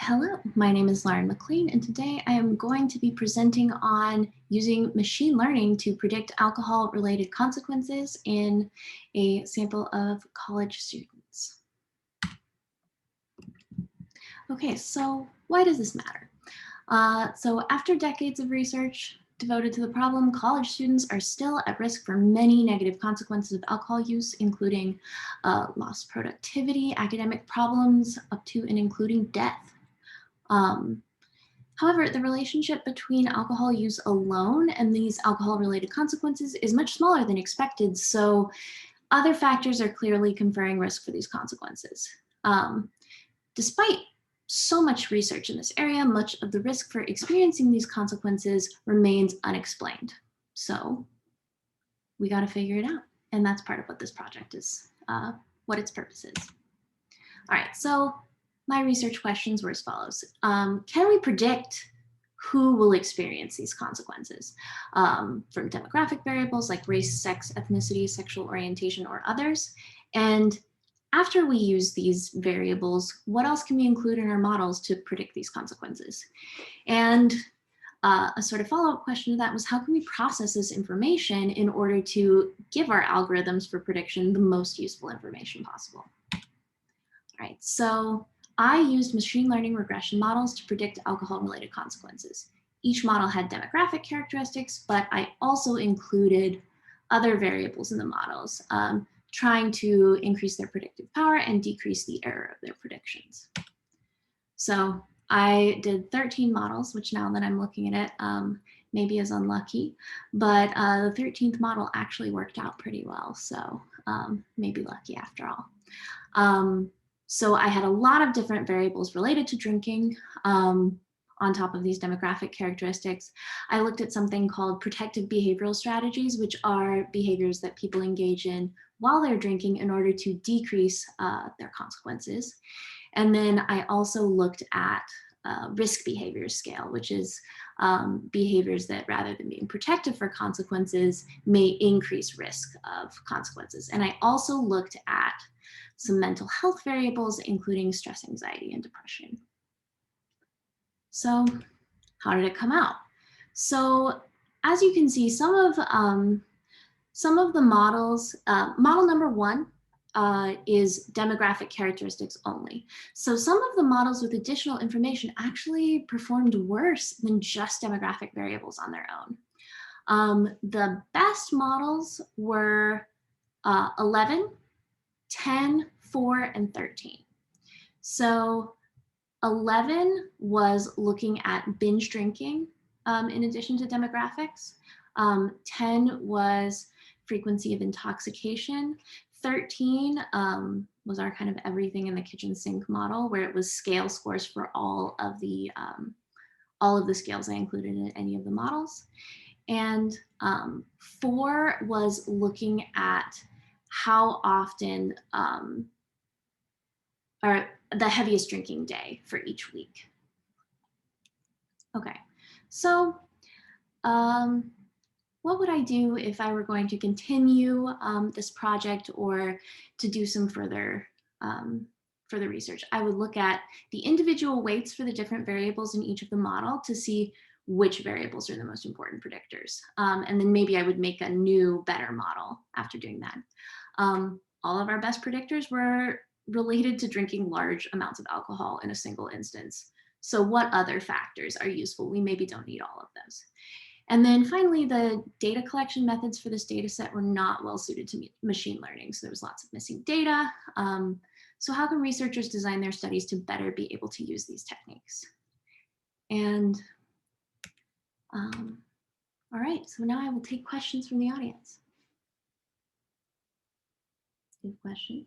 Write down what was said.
Hello, my name is Lauren McClain, and today I am going to be presenting on using machine learning to predict alcohol-related consequences in a sample of college students. Okay, so why does this matter? So after decades of research devoted to the problem, college students are still at risk for many negative consequences of alcohol use, including lost productivity, academic problems, up to and including death. However, the relationship between alcohol use alone and these alcohol-related consequences is much smaller than expected, so other factors are clearly conferring risk for these consequences. Despite so much research in this area, much of the risk for experiencing these consequences remains unexplained. So we got to figure it out, and that's part of what this project is, what its purpose is. All right, so my research questions were as follows. Can we predict who will experience these consequences from demographic variables like race, sex, ethnicity, sexual orientation, or others? And after we use these variables, what else can we include in our models to predict these consequences? And a sort of follow-up question to that was, how can we process this information in order to give our algorithms for prediction the most useful information possible? All right, so I used machine learning regression models to predict alcohol-related consequences. Each model had demographic characteristics, but I also included other variables in the models, trying to increase their predictive power and decrease the error of their predictions. So I did 13 models, which now that I'm looking at it, maybe is unlucky, but the 13th model actually worked out pretty well, so maybe lucky after all. So I had a lot of different variables related to drinking on top of these demographic characteristics. I looked at something called protective behavioral strategies, which are behaviors that people engage in while they're drinking in order to decrease their consequences. And then I also looked at risk behavior scale, which is behaviors that rather than being protective for consequences may increase risk of consequences. And I also looked at some mental health variables, including stress, anxiety, and depression. So how did it come out? So as you can see, some of the models, model number one is demographic characteristics only. So some of the models with additional information actually performed worse than just demographic variables on their own. The best models were 11, 10, 4, and 13. So 11 was looking at binge drinking in addition to demographics. 10 was frequency of intoxication. 13 was our kind of everything in the kitchen sink model, where it was scale scores for all of the scales I included in any of the models. And 4 was looking at how often, or the heaviest drinking day for each week. Okay, so what would I do if I were going to continue this project or to do some further research? I would look at the individual weights for the different variables in each of the model to see which variables are the most important predictors. And then maybe I would make a new, better model after doing that. All of our best predictors were related to drinking large amounts of alcohol in a single instance. So what other factors are useful? We maybe don't need all of those. And then finally, the data collection methods for this data set were not well suited to machine learning. So there was lots of missing data. So how can researchers design their studies to better be able to use these techniques? And all right, so now I will take questions from the audience. Any questions?